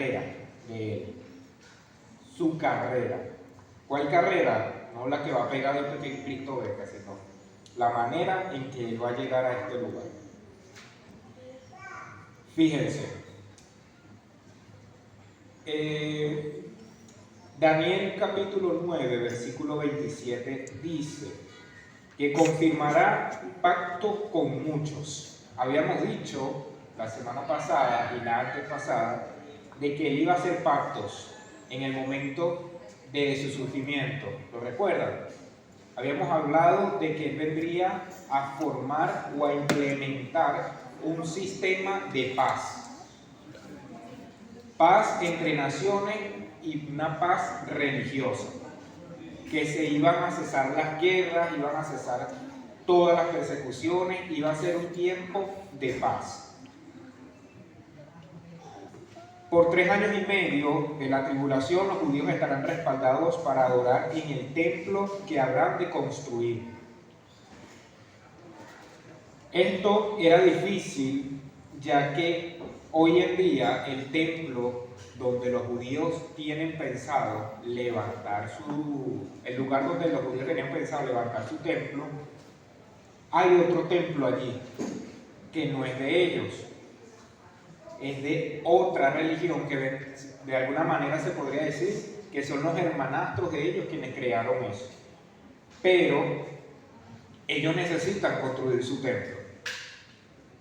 carrera de él. Su carrera. ¿Cuál carrera? No la que va a pegar después que Cristo venga, sino la manera en que él va a llegar a este lugar. Fíjense. Daniel capítulo 9, versículo 27 dice que confirmará pacto con muchos. Habíamos dicho la semana pasada y la antes pasada de que él iba a hacer pactos en el momento de su surgimiento. ¿Lo recuerdan? Habíamos hablado de que él vendría a formar o a implementar un sistema de paz. Paz entre naciones y una paz religiosa. Que se iban a cesar las guerras, iban a cesar todas las persecuciones, iba a ser un tiempo de paz. Por 3 años y medio de la tribulación, los judíos estarán respaldados para adorar en el templo que habrán de construir. Esto era difícil, ya que hoy en día el templo donde los judíos tienen pensado levantar el lugar donde los judíos tenían pensado levantar su templo, hay otro templo allí que no es de ellos, es de otra religión que de alguna manera se podría decir que son los hermanastros de ellos quienes crearon eso. Pero ellos necesitan construir su templo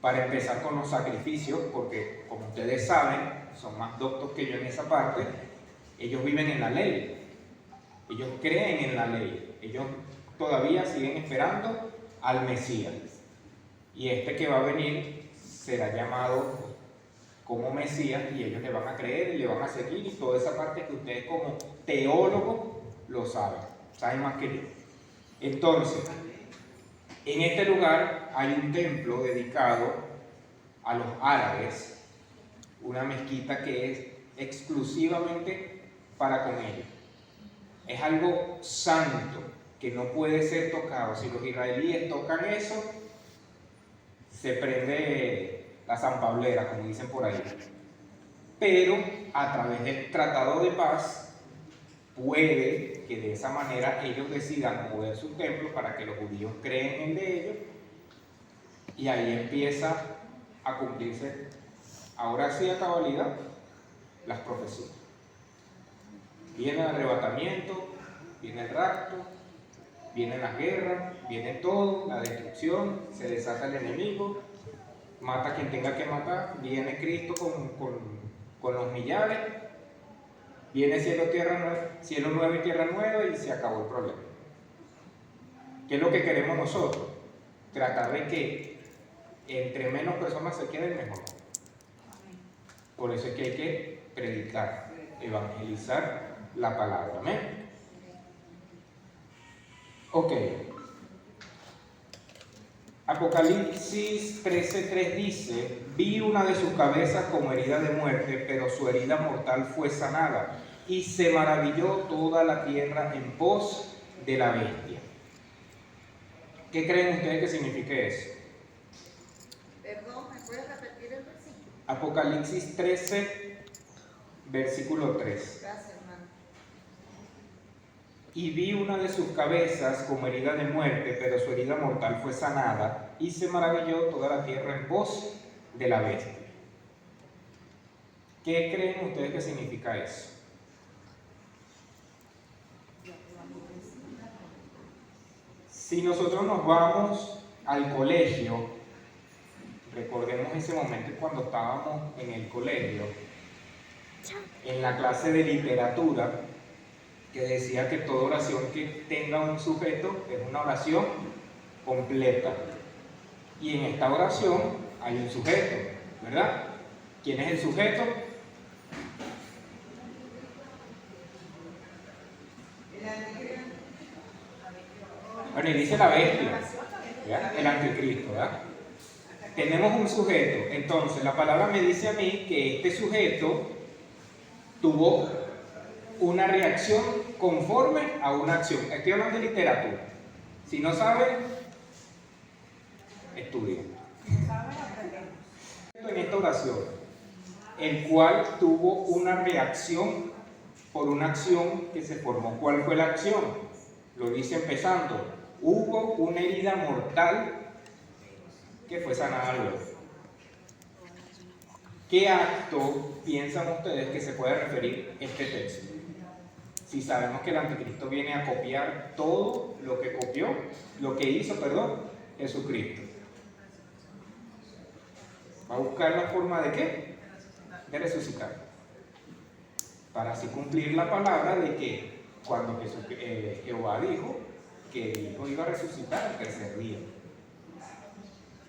para empezar con los sacrificios, porque como ustedes saben, son más doctos que yo en esa parte, ellos viven en la ley, ellos creen en la ley, ellos todavía siguen esperando al Mesías, y este que va a venir será llamado como Mesías, y ellos le van a creer y le van a seguir, y toda esa parte que ustedes como teólogos lo saben más que yo. Entonces, en este lugar hay un templo dedicado a los árabes, una mezquita que es exclusivamente para con ellos. Es algo santo que no puede ser tocado. Si los israelíes tocan eso, se prende la zampablera, como dicen por ahí. Pero a través del tratado de paz, puede que de esa manera ellos decidan mover su templo para que los judíos creen en el de ellos, y ahí empieza a cumplirse, ahora sí a cabalidad, las profecías. Viene el arrebatamiento, viene el rapto, vienen las guerras, viene todo, la destrucción, se desata el enemigo, mata a quien tenga que matar, viene Cristo con los millares, viene cielo nuevo y tierra nueva, y se acabó el problema. ¿Qué es lo que queremos nosotros? Tratar de que entre menos personas se queden, mejor. Por eso es que hay que predicar, evangelizar la palabra. ¿Amén? Ok. Apocalipsis 13:3 dice: vi una de sus cabezas como herida de muerte, pero su herida mortal fue sanada, y se maravilló toda la tierra en pos de la bestia. ¿Qué creen ustedes que signifique eso? Perdón, ¿me puedes repetir el versículo? Apocalipsis 13, versículo 3. Gracias, hermano. Y vi una de sus cabezas como herida de muerte, pero su herida mortal fue sanada, y se maravilló toda la tierra en pos de la bestia. ¿Qué creen ustedes que significa eso? Si nosotros nos vamos al colegio, recordemos ese momento cuando estábamos en el colegio, en la clase de literatura, que decía que toda oración que tenga un sujeto es una oración completa. Y en esta oración hay un sujeto, ¿verdad? ¿Quién es el sujeto? Bueno, y dice la bestia, ¿verdad? El anticristo, ¿verdad? Tenemos un sujeto. Entonces, la palabra me dice a mí que este sujeto tuvo una reacción conforme a una acción. Estoy hablando de literatura. Si no saben, estudien. En esta oración, el cual tuvo una reacción por una acción que se formó. ¿Cuál fue la acción? Lo dice empezando. Hubo una herida mortal que fue sanada luego. ¿Qué acto piensan ustedes que se puede referir este texto? Si sabemos que el anticristo viene a copiar todo lo que hizo Jesucristo. Va a buscar la forma de ¿qué? De resucitar. Para así cumplir la palabra de que cuando Jehová dijo que el Hijo iba a resucitar al tercer día.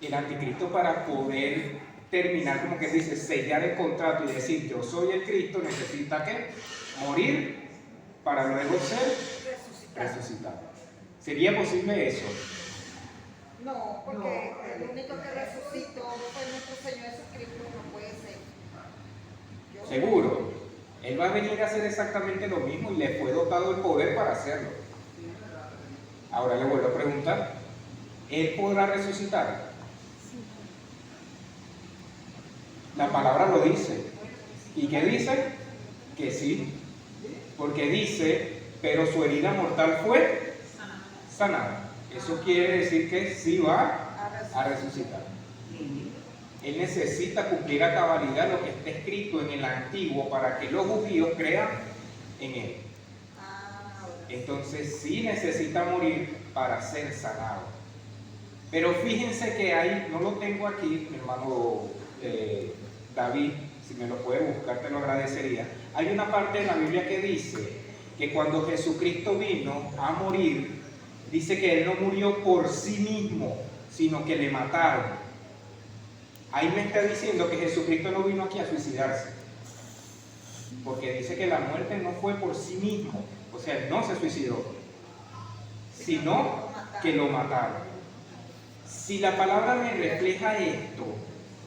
El anticristo, para poder terminar, como que dice, sellar el contrato y decir yo soy el Cristo, necesita ¿qué? Morir para luego ser resucitado. ¿Sería posible eso? No, porque el único que resucitó fue nuestro Señor Jesucristo, no puede ser. Seguro. Él va a venir a hacer exactamente lo mismo y le fue dotado el poder para hacerlo. Ahora le vuelvo a preguntar, ¿él podrá resucitar? La palabra lo dice. ¿Y qué dice? Que sí. Porque dice, pero su herida mortal fue sanada. Eso quiere decir que sí va a resucitar. Él necesita cumplir a cabalidad lo que está escrito en el Antiguo para que los judíos crean en él. Entonces sí necesita morir para ser sanado. Pero fíjense que hay, no lo tengo aquí, mi hermano David, si me lo puede buscar te lo agradecería. Hay una parte de la Biblia que dice que cuando Jesucristo vino a morir, dice que Él no murió por sí mismo, sino que le mataron. Ahí me está diciendo que Jesucristo no vino aquí a suicidarse, porque dice que la muerte no fue por sí mismo, o sea, Él no se suicidó, sino que lo mataron. Si la palabra me refleja esto,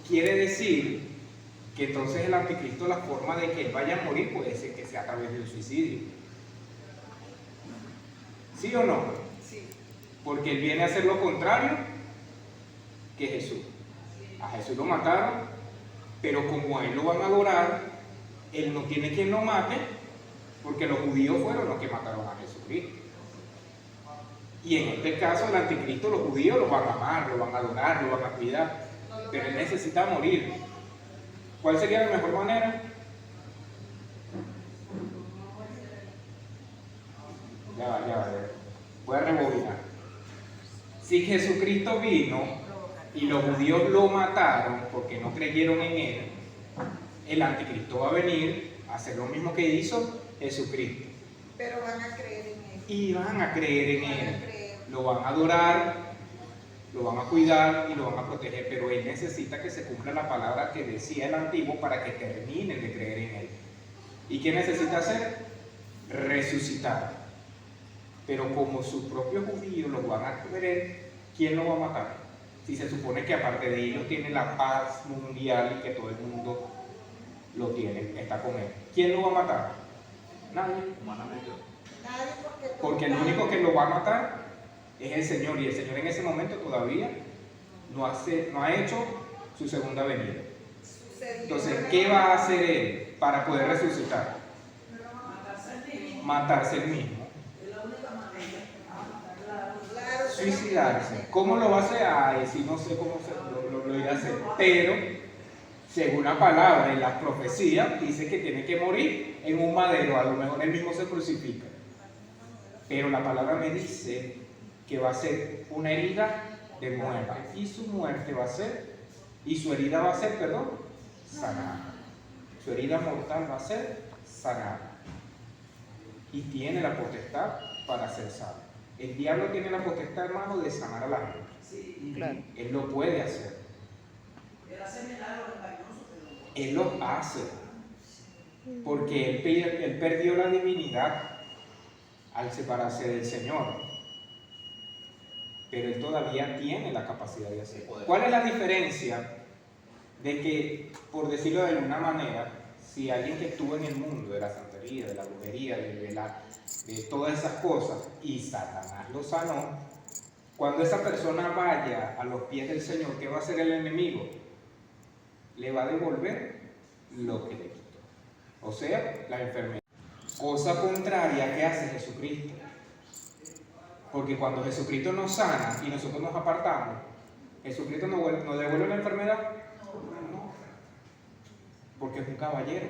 quiere decir que entonces el anticristo, la forma de que Él vaya a morir puede ser que sea a través del suicidio. ¿Sí o no? Sí. Porque Él viene a hacer lo contrario que Jesús. A Jesús lo mataron, pero como a Él lo van a adorar, Él no tiene quien lo mate, porque los judíos fueron los que mataron a Jesucristo. Y en este caso, el anticristo, los judíos lo van a amar, lo van a adorar, lo van a cuidar, pero Él necesita morir. ¿Cuál sería la mejor manera? Ya va. Voy a rebobinar. Si Jesucristo vino y los judíos lo mataron porque no creyeron en Él, el anticristo va a venir a hacer lo mismo que hizo Jesucristo. Pero van a creer en Él. Y van a creer en Él. Lo van a adorar, lo van a cuidar y lo van a proteger, pero Él necesita que se cumpla la palabra que decía el Antiguo para que terminen de creer en Él. ¿Y qué necesita hacer? Resucitar. Pero como sus propios judíos lo van a creer, ¿quién lo va a matar? Si se supone que aparte de ellos tiene la paz mundial y que todo el mundo lo tiene, está con Él. ¿Quién lo va a matar? Nadie. Humanamente. Nadie, Porque el único que lo va a matar es el Señor, y el Señor en ese momento todavía no ha hecho su segunda venida. Entonces, ¿qué va a hacer Él para poder resucitar? Matarse él mismo. Suicidarse. ¿Cómo lo va a hacer? Ay, sí, no sé cómo lo irá a hacer. Pero, según la palabra y las profecías, dice que tiene que morir en un madero. A lo mejor él mismo se crucifica. Pero la palabra me dice que va a ser una herida de muerte. Y su muerte va a ser, y su herida va a ser, sanada. Su herida mortal va a ser sanada. Y tiene la potestad para ser sano. El diablo tiene la potestad, hermano, de sanar a la gente. Sí, claro. Él lo puede hacer. Él hace milagros engañosos, pero... Él lo hace. Porque él perdió la divinidad al separarse del Señor. Pero él todavía tiene la capacidad de hacerlo. ¿Cuál es la diferencia de que, por decirlo de alguna manera, si alguien que estuvo en el mundo de la santería, de la brujería, de todas esas cosas, y Satanás lo sanó, cuando esa persona vaya a los pies del Señor, ¿qué va a hacer el enemigo? Le va a devolver lo que le quitó. O sea, la enfermedad. Cosa contraria que hace Jesucristo. Porque cuando Jesucristo nos sana y nosotros nos apartamos, ¿Jesucristo nos devuelve la enfermedad? No. Porque es un caballero.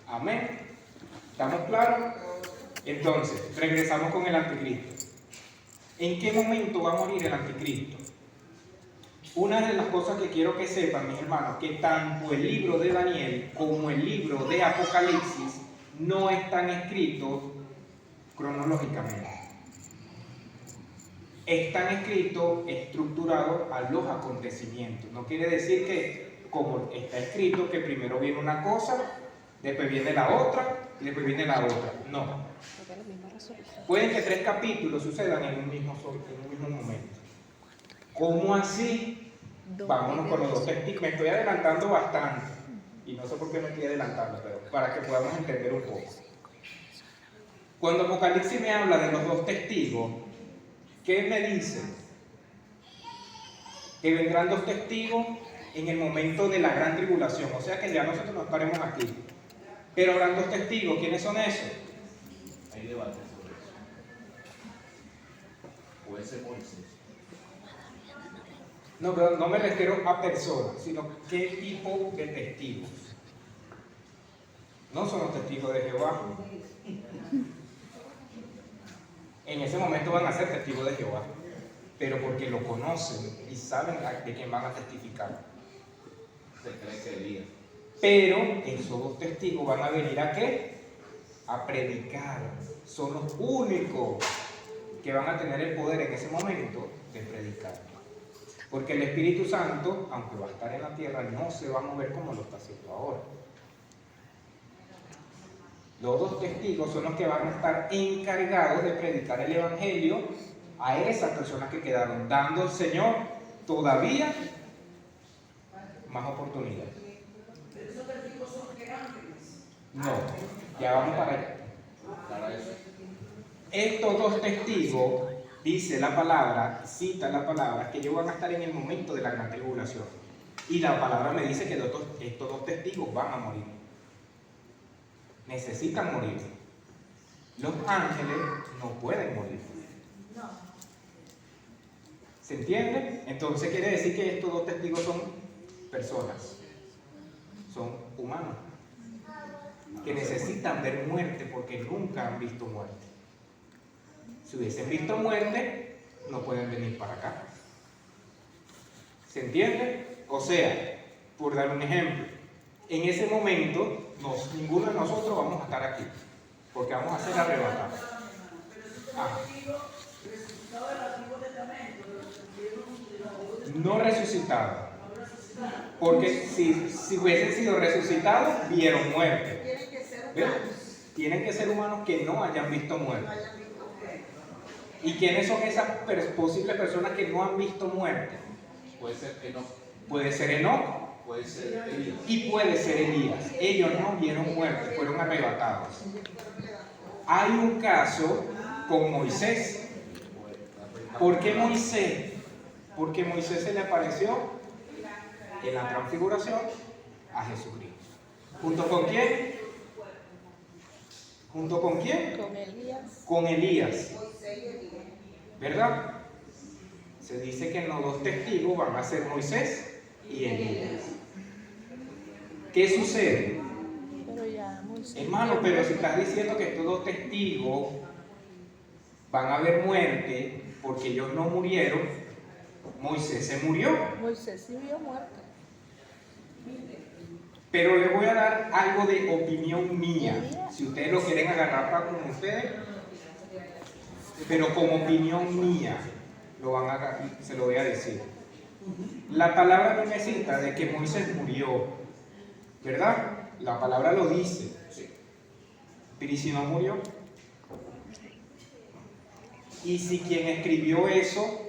Amén. ¿Estamos claros? Entonces, regresamos con el anticristo. ¿En qué momento va a morir el anticristo? Una de las cosas que quiero que sepan, mis hermanos, que tanto el libro de Daniel como el libro de Apocalipsis no están escritos cronológicamente. Están escritos estructurados a los acontecimientos. No quiere decir que, como está escrito, que primero viene una cosa, después viene la otra, y después viene la otra. No. Pueden que 3 capítulos sucedan en un mismo momento. ¿Cómo así? Vámonos con los 2 testigos. Me estoy adelantando bastante. Y no sé por qué me estoy adelantando, pero para que podamos entender un poco. Cuando Apocalipsis me habla de los 2 testigos, ¿qué me dice? Que vendrán 2 testigos en el momento de la gran tribulación. O sea que ya nosotros no estaremos aquí. Pero habrán 2 testigos. ¿Quiénes son esos? Hay debate sobre eso. Puede ser Moisés. No, pero no me refiero a personas, sino qué tipo de testigos. No son los testigos de Jehová. En ese momento van a ser testigos de Jehová, pero porque lo conocen y saben de quién van a testificar. Se cree que Elías. Pero esos 2 testigos van a venir ¿a qué? A predicar. Son los únicos que van a tener el poder en ese momento de predicar. Porque el Espíritu Santo, aunque va a estar en la tierra, no se va a mover como lo está haciendo ahora. Los 2 testigos son los que van a estar encargados de predicar el Evangelio a esas personas que quedaron, dando al Señor todavía más oportunidades. Pero esos testigos son que ángeles. No, ya vamos para allá. Para eso. Estos 2 testigos, dice la palabra, cita la palabra, que ellos van a estar en el momento de la gran tribulación. Y la palabra me dice que estos 2 testigos van a morir. Necesitan morir. Los ángeles no pueden morir. ¿Se entiende? Entonces quiere decir que estos 2 testigos son personas, son humanos, que necesitan ver muerte porque nunca han visto muerte. Si hubiesen visto muerte, no pueden venir para acá. ¿Se entiende? O sea, por dar un ejemplo, en ese momento ninguno de nosotros vamos a estar aquí, porque vamos a ser arrebatados. No resucitados, porque si hubiesen sido resucitados, vieron muerte. Tienen que ser ¿Ven? humanos. Tienen que ser humanos que no hayan visto muerte. ¿Y quiénes son esas posibles personas que no han visto muerte? Puede ser Enoc. Puede ser Enoc Puede ser Elías. y puede ser Elías. Ellos no vieron muerte, fueron arrebatados. Hay un caso con Moisés. ¿Por qué Moisés? Porque Moisés se le apareció en la transfiguración a Jesucristo. ¿Junto con quién? ¿Junto con quién? Con Elías. Con Elías. ¿Verdad? Se dice que los 2 testigos van a ser Moisés y Elías. ¿Qué sucede? Pero ya Moisés. Hermano, pero si estás diciendo que estos 2 testigos van a ver muerte porque ellos no murieron, Moisés se murió. Moisés sí vio muerte. Pero les voy a dar algo de opinión mía. Si ustedes lo quieren agarrar para con ustedes, pero como opinión mía, se lo voy a decir. La palabra no me cita de que Moisés murió, ¿verdad? La palabra lo dice. Pero ¿y si no murió? Y si quien escribió eso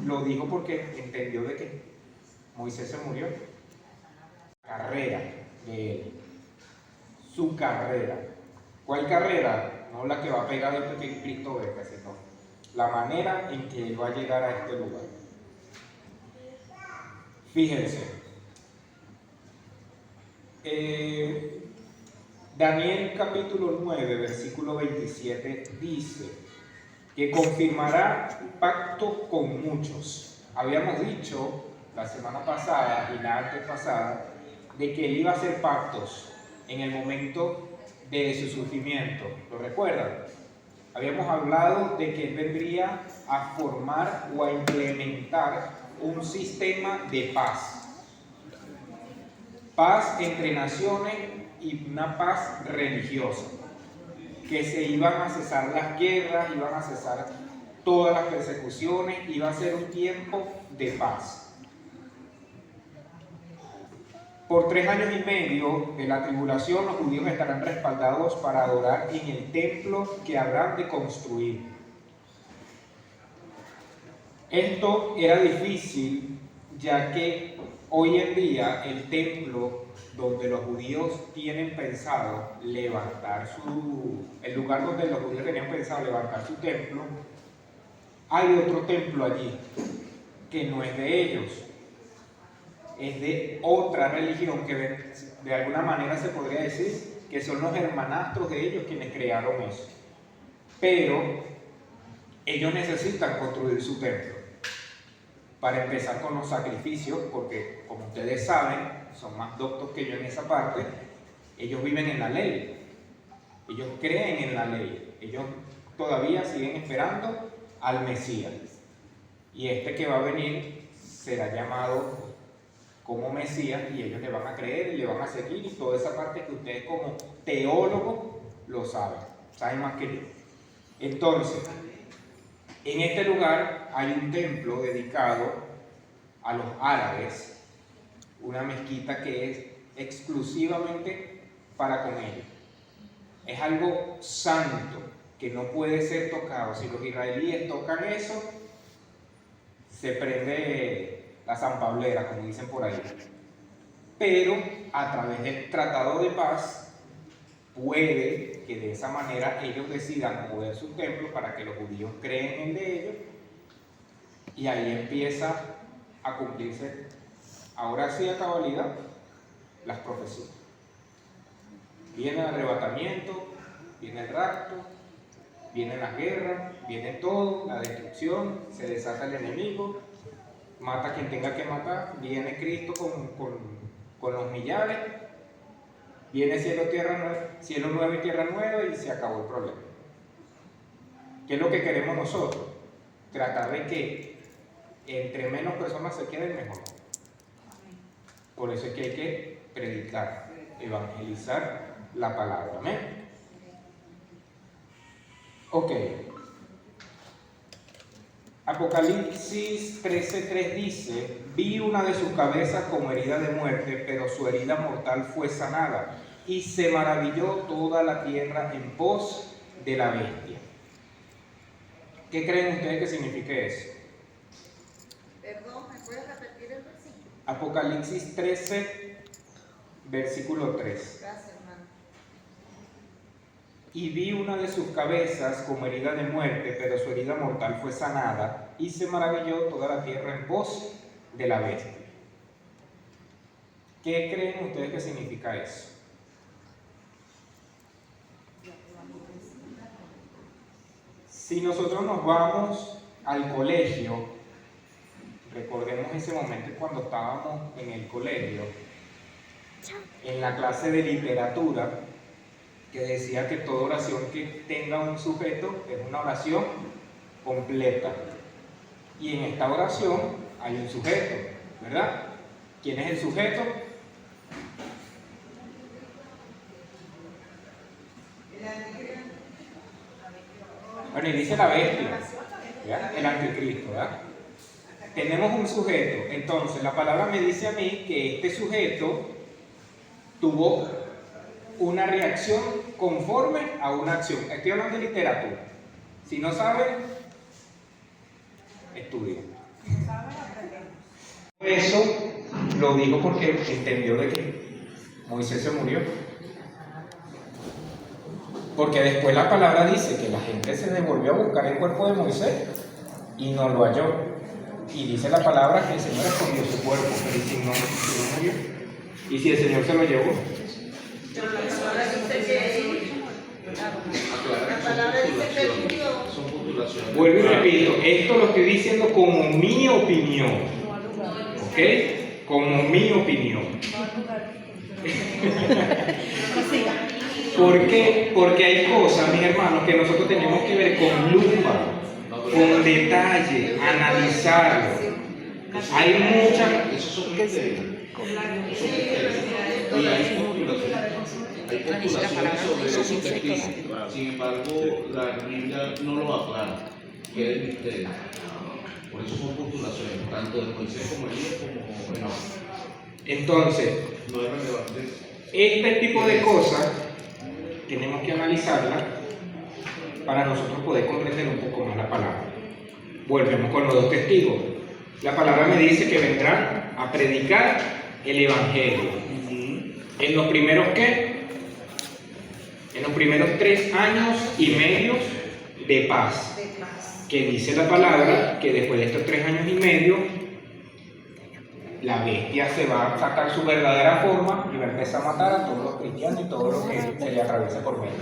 lo dijo porque entendió de que Moisés se murió. Carrera de él. Su carrera. ¿Cuál carrera? No la que va a pegar después que Cristo venga, sino la manera en que él va a llegar a este lugar. Fíjense, Daniel capítulo 9, versículo 27 dice que confirmará pacto con muchos. Habíamos dicho la semana pasada y la antes pasada de que él iba a hacer pactos en el momento de su sufrimiento. ¿Lo recuerdan? Habíamos hablado de que él vendría a formar o a implementar un sistema de paz. Paz entre naciones y una paz religiosa. Que se iban a cesar las guerras, iban a cesar todas las persecuciones, iba a ser un tiempo de paz. Por 3 años y medio de la tribulación, los judíos estarán respaldados para adorar en el templo que habrán de construir. Esto era difícil, ya que hoy en día el templo donde los judíos tienen pensado levantar el lugar donde los judíos tenían pensado levantar su templo, hay otro templo allí que no es de ellos. Es de otra religión que de alguna manera se podría decir que son los hermanastros de ellos quienes crearon eso. Pero ellos necesitan construir su templo. Para empezar con los sacrificios, porque como ustedes saben, son más doctos que yo en esa parte, ellos viven en la ley. Ellos creen en la ley. Ellos todavía siguen esperando al Mesías. Y este que va a venir será llamado como Mesías y ellos le van a creer y le van a seguir, y toda esa parte que ustedes como teólogos lo saben más que yo. Entonces, en este lugar hay un templo dedicado a los árabes, una mezquita que es exclusivamente para con ellos. Es algo santo que no puede ser tocado. Si los israelíes tocan eso, se prende la zampablera, como dicen por ahí. Pero a través del tratado de paz puede que de esa manera ellos decidan mover su templo para que los judíos creen en el de ellos, y ahí empieza a cumplirse, ahora sí a cabalidad, las profecías. Viene el arrebatamiento, viene el rapto, vienen las guerras, viene todo, la destrucción, se desata el enemigo, mata a quien tenga que matar, viene Cristo con los millares, viene cielo nuevo y tierra nueva, y se acabó el problema. ¿Qué es lo que queremos nosotros? Tratar de que entre menos personas se queden, mejor. Por eso es que hay que predicar, evangelizar la palabra. Amén. Ok. Apocalipsis 13:3 dice: vi una de sus cabezas como herida de muerte, pero su herida mortal fue sanada, y se maravilló toda la tierra en pos de la bestia. ¿Qué creen ustedes que signifique eso? Perdón, ¿me puedes repetir el versículo? Apocalipsis 13, versículo 3. Gracias, hermano. Y vi una de sus cabezas como herida de muerte, pero su herida mortal fue sanada, y se maravilló toda la tierra en pos de la bestia. ¿Qué creen ustedes que significa eso? Si nosotros nos vamos al colegio, recordemos ese momento cuando estábamos en el colegio, en la clase de literatura, que decía que toda oración que tenga un sujeto es una oración completa. Y en esta oración hay un sujeto, ¿verdad? ¿Quién es el sujeto? Bueno, y dice la bestia, ¿verdad? El anticristo, ¿verdad? Tenemos un sujeto. Entonces, la palabra me dice a mí que este sujeto tuvo una reacción conforme a una acción. Estoy hablando de literatura. Si no saben, estudien. Eso lo digo porque entendió de que Moisés se murió. Porque después la palabra dice que la gente se devolvió a buscar el cuerpo de Moisés y no lo halló. Y dice la palabra que el Señor escondió su cuerpo, pero si no murió. ¿Y si el Señor se lo llevó? Pero la palabra dice que Aclarar la palabra dice que él murió. son postulaciones. Vuelvo y repito, esto lo estoy diciendo como mi opinión, ¿ok? Como mi opinión. ¿Por qué? Porque hay cosas, mis hermanos, que nosotros tenemos que ver con lupa, con detalle, analizarlo. Hay muchas... Esos son misterios. Y hay postulaciones. Hay postulaciones sobre esos testigos. Sin embargo, la Biblia no lo aclara, que es misterio. Por eso son postulaciones, tanto de Moisés como Elías como Enoch. Entonces, No es relevante. este tipo de cosas tenemos que analizarlas para nosotros poder comprender un poco más la palabra. Volvemos con los dos testigos. La palabra me dice que vendrán a predicar el Evangelio. ¿En los primeros qué? En los primeros 3 años y medio de paz. Que dice la palabra que después de estos 3 años y medio, la bestia se va a sacar su verdadera forma y va a empezar a matar a todos los cristianos y todo lo que se le atraviesa por medio.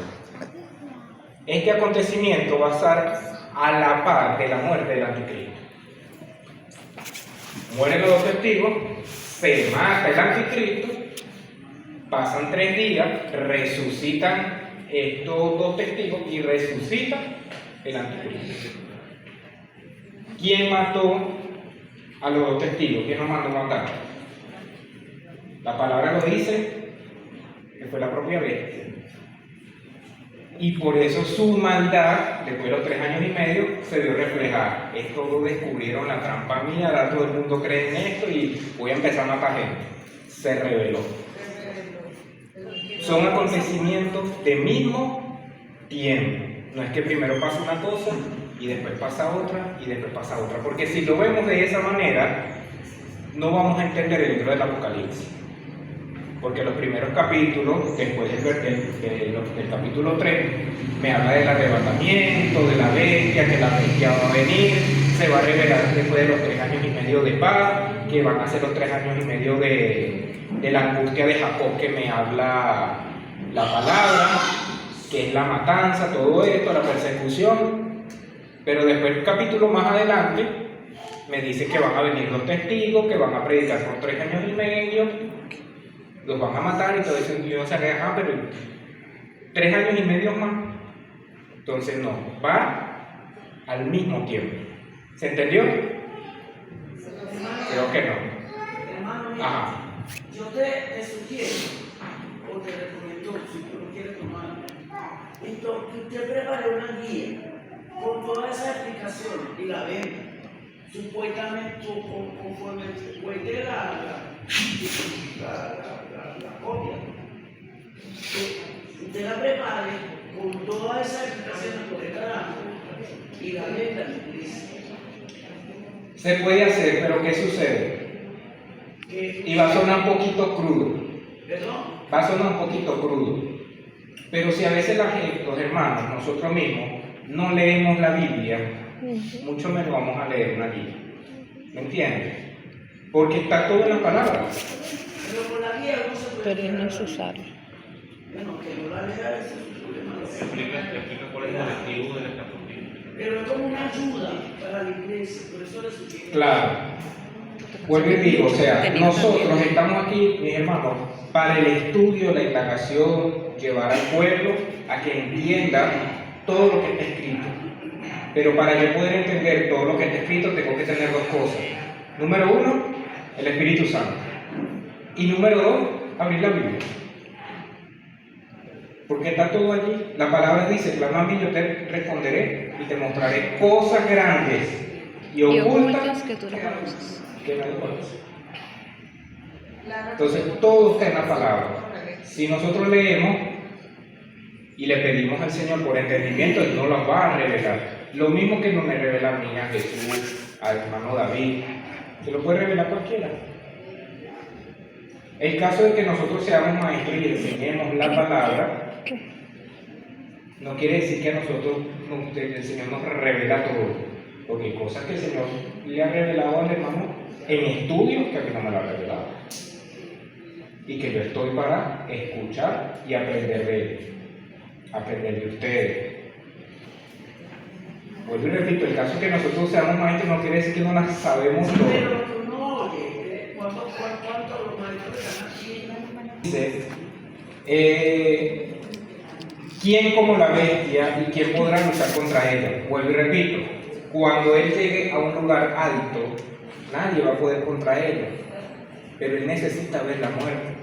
Este acontecimiento va a estar a la par de la muerte del anticristo. Mueren los 2 testigos, se mata el anticristo, pasan 3 días, resucitan estos 2 testigos y resucita el anticristo. ¿Quién mató a los 2 testigos? ¿Quién los mandó a matar? La palabra lo dice, que fue la propia bestia. Y por eso su maldad, después de los 3 años y medio, se vio reflejada. Esto descubrieron la trampa mía, ahora todo el mundo cree en esto y voy a empezar a matar gente. Se reveló. Son acontecimientos de mismo tiempo. No es que primero pasa una cosa y después pasa otra y después pasa otra. Porque si lo vemos de esa manera, no vamos a entender el libro del Apocalipsis. Porque los primeros capítulos, después del capítulo 3, me habla del arrebatamiento, de la bestia, que la bestia va a venir, se va a revelar después de los 3 años y medio de paz, que van a ser los 3 años y medio de la angustia de Jacob que me habla la palabra, que es la matanza, todo esto, la persecución. Pero después, el capítulo más adelante, me dice que van a venir 2 testigos, que van a predicar por 3 años y medio, los van a matar y todo eso, y uno se aleja, pero 3 años y medio más. Entonces no, va al mismo tiempo. ¿Se entendió? Creo que no. Hermano mío, Ajá. yo te sugiero, o te recomiendo, si tú lo quieres tomar, entonces, que usted prepare una guía con toda esa explicación y la venda. Supuestamente, conforme después de la copia, que usted la prepare con toda esa explicación por el carajo y la venda en la iglesia. Se puede hacer, pero ¿qué sucede? Y va a sonar un poquito crudo. ¿Perdón? Va a sonar un poquito crudo. Pero si a veces la gente, los hermanos, nosotros mismos, no leemos la Biblia, mucho menos vamos a leer una guía. ¿Me entiendes? Porque está todo en la palabra. Pero con la guía no se puede. Pero no es usarlo. Bueno, que no la lea, ese es un problema. Explica cuál es el objetivo del escapulario. Pero es como una ayuda para la iglesia, por eso le sugiero. Claro. Vuelvo y digo, o sea, nosotros estamos aquí, mis hermanos, para el estudio, la indagación, llevar al pueblo a que entienda todo lo que está escrito. Pero para yo poder entender todo lo que está escrito, tengo que tener 2 cosas. Número 1, el Espíritu Santo. Y número 2, abrir la Biblia. Porque está todo allí. La palabra dice, clama a mí, yo te responderé y te mostraré cosas grandes y ocultas que tú no conoces. que nadie conoce. Entonces, todo está en la palabra. Si nosotros leemos y le pedimos al Señor por entendimiento, Él nos las va a revelar. Lo mismo que no me revela a mí, a Jesús, al hermano David, se lo puede revelar cualquiera. El caso de que nosotros seamos maestros y enseñemos la palabra, no quiere decir que a nosotros el Señor nos revela todo, porque hay cosas que el Señor le ha revelado al hermano en estudios que a mí no me lo ha revelado. y que yo estoy para escuchar y aprender de ellos, aprender de ustedes. Vuelvo y repito, el caso que nosotros seamos maestros no quiere decir que no las sabemos todo. Pero tú no oyes, ¿cuánto los maestros están aquí? Dice, ¿quién como la bestia y quién podrá luchar contra ella? Vuelvo y repito, cuando él llegue a un lugar alto, nadie va a poder contra ella, pero él necesita ver la muerte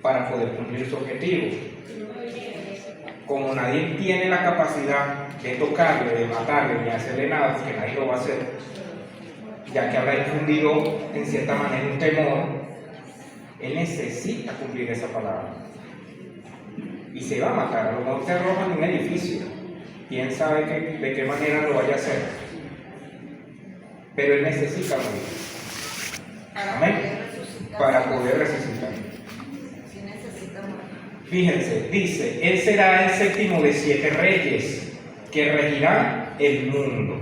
para poder cumplir su objetivo. Como nadie tiene la capacidad de tocarle, de matarle, ni hacerle nada, porque nadie lo va a hacer, ya que habrá infundido en cierta manera un temor, él necesita cumplir esa palabra. Y se va a matar, a lo mejor se arroja en un edificio, quién sabe de qué manera lo vaya a hacer, pero él necesita morir. Amén. Para poder resucitar. Si necesita morir. Fíjense, dice, él será el séptimo de 7 reyes que regirán el mundo.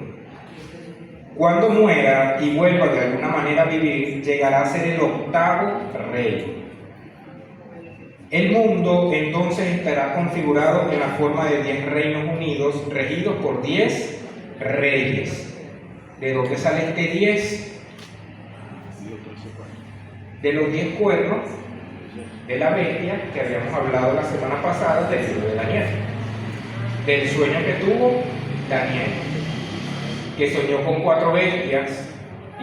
Cuando muera y vuelva de alguna manera a vivir, llegará a ser el 8º rey. El mundo entonces estará configurado en la forma de 10 reinos unidos, regidos por 10 reyes. ¿De dónde sale este 10? De los 10 cuernos de la bestia que habíamos hablado la semana pasada del libro de Daniel, del sueño que tuvo Daniel, que soñó con 4 bestias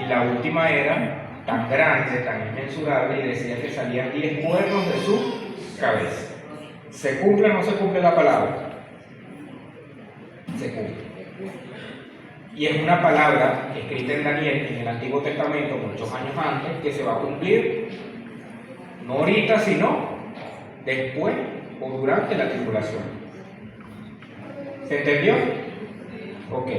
y la última era tan grande, tan inmensurable, y decía que salían 10 cuernos de su cabeza. ¿Se cumple o no se cumple la palabra? Se cumple. Y es una palabra escrita en Daniel en el Antiguo Testamento muchos años antes, que se va a cumplir no ahorita, sino después o durante la tribulación. ¿Se entendió? Ok.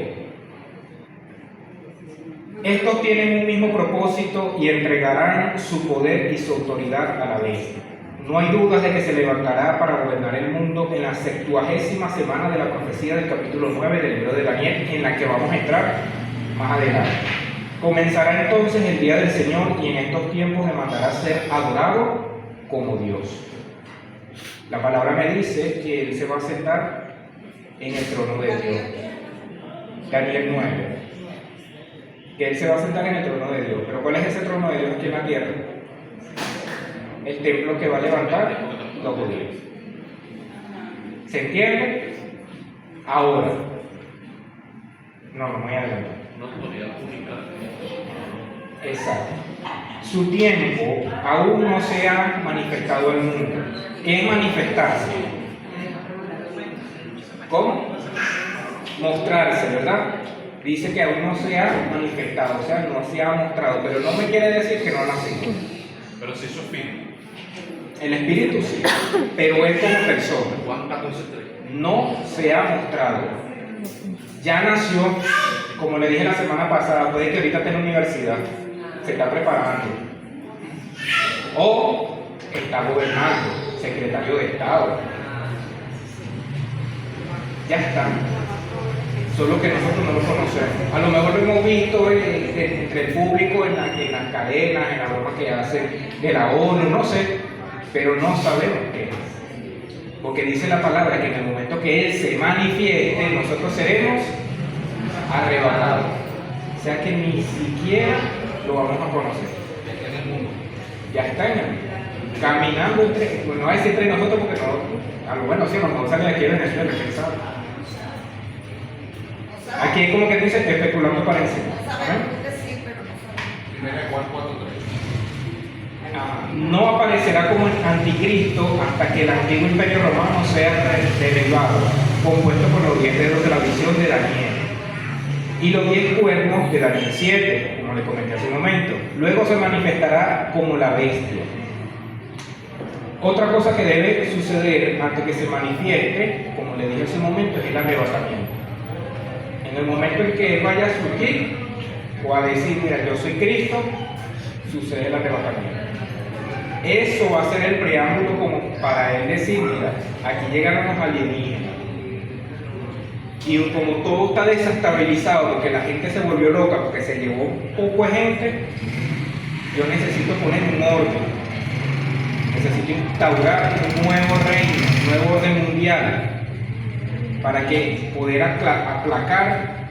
Estos tienen un mismo propósito y entregarán su poder y su autoridad a la bestia. No hay dudas de que se levantará para gobernar el mundo en la 70ª semana de la profecía del capítulo 9 del libro de Daniel, en la que vamos a entrar más adelante. Comenzará entonces el día del Señor y en estos tiempos demandará ser adorado como Dios. La palabra me dice que Él se va a sentar en el trono de Dios. Daniel 9. Que Él se va a sentar en el trono de Dios. ¿Pero cuál es ese trono de Dios aquí en la tierra? El templo que va a levantar los judíos. ¿Se entiende? Ahora. No me voy a adelantar. No podría comunicar. Exacto. Su tiempo aún no se ha manifestado al mundo. ¿Qué es manifestarse? ¿Cómo? Mostrarse, ¿verdad? Dice que aún no se ha manifestado, o sea, no se ha mostrado, pero no me quiere decir que no ha nacido. Pero si eso es fin. El Espíritu sí, pero Él como persona Juan 14:3. no se ha mostrado. Ya nació, como le dije la semana pasada, puede que ahorita esté en la universidad, se está preparando, o está gobernando, secretario de Estado. Ya está. Solo que nosotros no lo conocemos. A lo mejor lo hemos visto entre el público, en las cadenas, en la broma que hacen de la ONU, no sé, pero no sabemos qué es. Porque dice la palabra que en el momento que Él se manifieste, nosotros seremos arrebatados. O sea que ni siquiera lo vamos a conocer. Ya está en el mundo. Ya está en el mundo. Caminando entre, bueno, no va a decir entre nosotros porque no, a lo bueno sí, a lo mejor sale de aquí de Venezuela, quién sabe. Aquí es como que dice especulando para encima. No sabemos que sí, pero no sabemos. 1 Juan 4:3. No aparecerá como el anticristo hasta que el antiguo imperio romano sea derribado, compuesto por los 10 dedos de la visión de Daniel y los 10 cuernos de Daniel 7, como le comenté hace un momento. Luego se manifestará como la bestia. Otra cosa que debe suceder antes que se manifieste, como le dije hace un momento, es el arrebatamiento. En el momento en que Él vaya a surgir o a decir, mira, yo soy Cristo, sucede el arrebatamiento. Eso va a ser el preámbulo como para Él decir, mira, aquí llegaron los alienígenas. Y como todo está desestabilizado, porque la gente se volvió loca, porque se llevó un poco de gente, yo necesito poner un orden. necesito instaurar un nuevo reino, un nuevo orden mundial, para que poder aplacar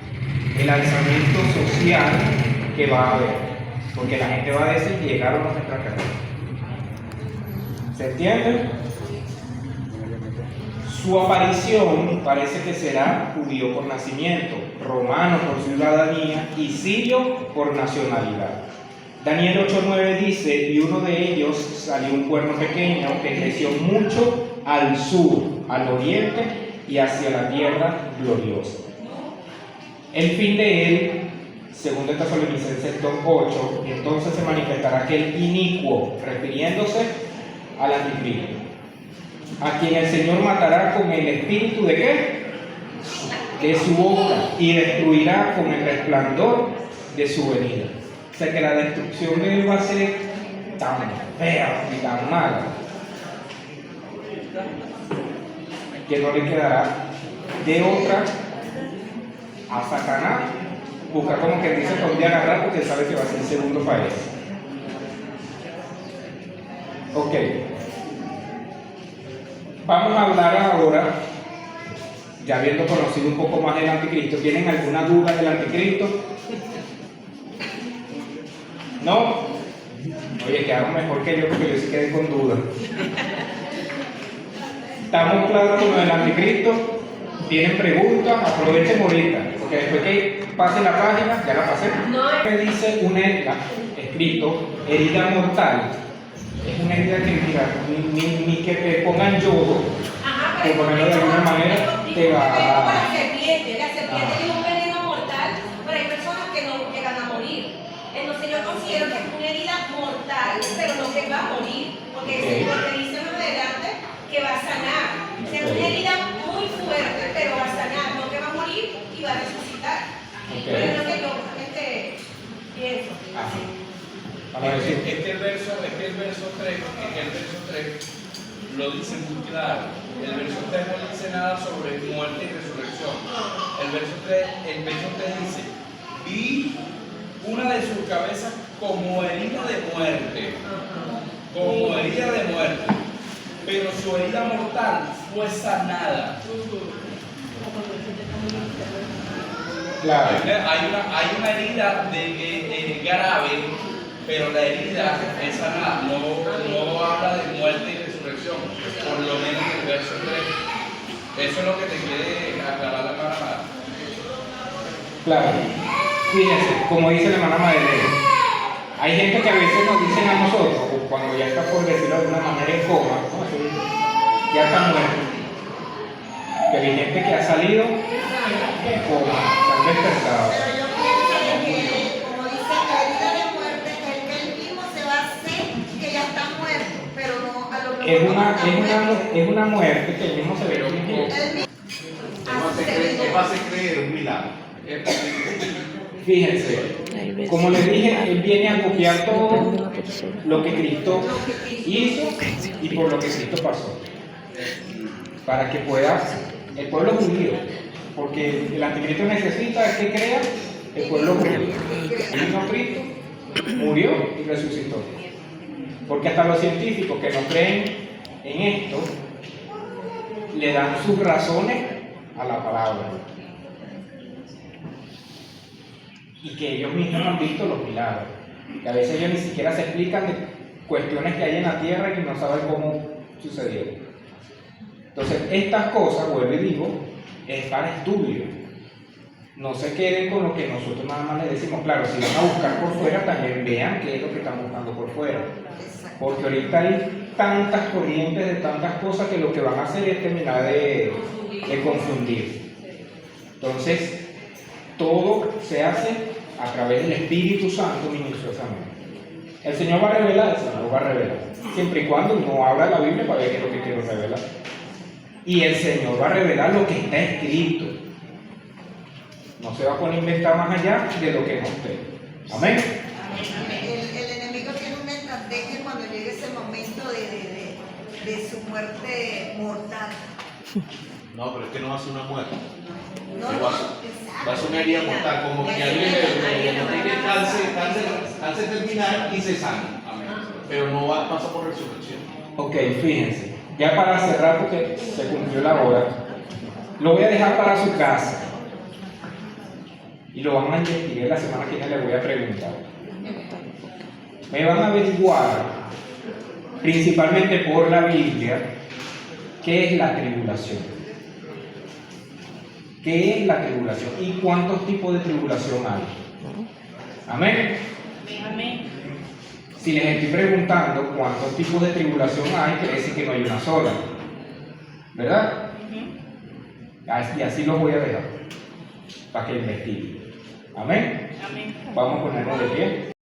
el alzamiento social que va a haber. Porque la gente va a decir que llegaron los extraterrestres. ¿Se entiende? Su aparición parece que será judío por nacimiento, romano por ciudadanía y sirio por nacionalidad. Daniel 8:9 dice, y uno de ellos salió un cuerno pequeño que creció mucho al sur, al oriente y hacia la tierra gloriosa. El fin de él, según Tesalonicenses 2:8, entonces se manifestará aquel inicuo, refiriéndose al anticristo, a quien el Señor matará con el espíritu de ¿qué? De su boca, y destruirá con el resplandor de su venida. O sea que la destrucción de él va a ser tan fea y tan mala que no le quedará de otra a Satanás buscar, como que dice, por dónde agarrar, porque sabe que va a ser el segundo país. Ok. Vamos a hablar ahora, ya habiendo conocido un poco más del anticristo. ¿Tienen alguna duda del anticristo? ¿No? Oye, quedaron mejor que yo, porque yo sí quedé con dudas. ¿Estamos claros con lo del anticristo? ¿Tienen preguntas? Aprovechen ahorita, porque después que pase la página, ya la pasé. Me dice una herida, escrito, herida mortal. Es una herida que, mira, ni que te pongan yodo, por ponerlo de alguna manera, te va a... como la serpiente es un veneno mortal, pero hay personas que no llegan a morir. Entonces yo considero que es una herida mortal, pero no que va a morir, porque el Señor te dice más adelante que va a sanar. O sea, es una herida muy fuerte, pero va a sanar, no que va a morir y va a resucitar. Pero es lo que yo pienso. Es Es que el verso 3 lo dice muy claro. El verso 3 no dice nada sobre muerte y resurrección. El verso 3 dice, vi una de sus cabezas como herida de muerte. Como herida de muerte. Pero su herida mortal fue sanada. claro. Hay una herida grave, pero la herida es sanada. No habla de muerte y resurrección, por lo menos en el verso 3. Eso es lo que te quiere aclarar la hermana Mara. Claro. Fíjense, como dice la hermana Madeleine, hay gente que a veces nos dicen a nosotros, cuando ya está, por decirlo de alguna manera, en coma, ¿no? Ya está muerto. Pero hay gente que ha salido en coma, se han despertado. Pero yo pienso que, como dice, la herida de muerte es que él mismo se va a hacer que ya está muerto, pero no a lo mejor Es una muerte que él mismo se ve como Él mismo. ¿Qué va a hacer creer un milagro? Fíjense, como les dije, él viene a copiar todo lo que Cristo hizo y por lo que Cristo pasó, para que pueda el pueblo judío, porque el anticristo necesita que crea el pueblo judío. Vino Cristo, murió y resucitó, porque hasta los científicos que no creen en esto le dan sus razones a la palabra. Y que ellos mismos han visto los milagros. Que a veces ellos ni siquiera se explican de cuestiones que hay en la tierra y no saben cómo sucedió. Entonces, estas cosas, vuelvo y digo, es para estudio. No se queden con lo que nosotros nada más les decimos. Claro, si van a buscar por fuera, también vean qué es lo que están buscando por fuera. Porque ahorita hay tantas corrientes de tantas cosas que lo que van a hacer es terminar de confundir. Entonces, todo se hace a través del Espíritu Santo minuciosamente. El Señor va a revelar, siempre y cuando uno abra la Biblia para ver qué es lo que quiero revelar. Y el Señor va a revelar lo que está escrito. No se va a poner a inventar más allá de lo que no esté. Amén. El enemigo tiene una estrategia cuando llegue ese momento de su muerte mortal. No, pero es que no va a ser una muerte. No, Va a ser una herida mortal, como que alguien tiene cáncer terminal y se sana. Pero no va a pasar por resurrección. Ok, fíjense, ya para cerrar porque se cumplió la hora, lo voy a dejar para su casa y lo van a investigar la semana que viene, le voy a preguntar. Me van a averiguar, principalmente por la Biblia, qué es la tribulación. ¿Qué es la tribulación? ¿Y cuántos tipos de tribulación hay? Amén. Amén. Si les estoy preguntando cuántos tipos de tribulación hay, quiere decir que no hay una sola. ¿Verdad? Y así los voy a dejar, para que investiguen. Amén. Amén. Vamos a ponernos de pie.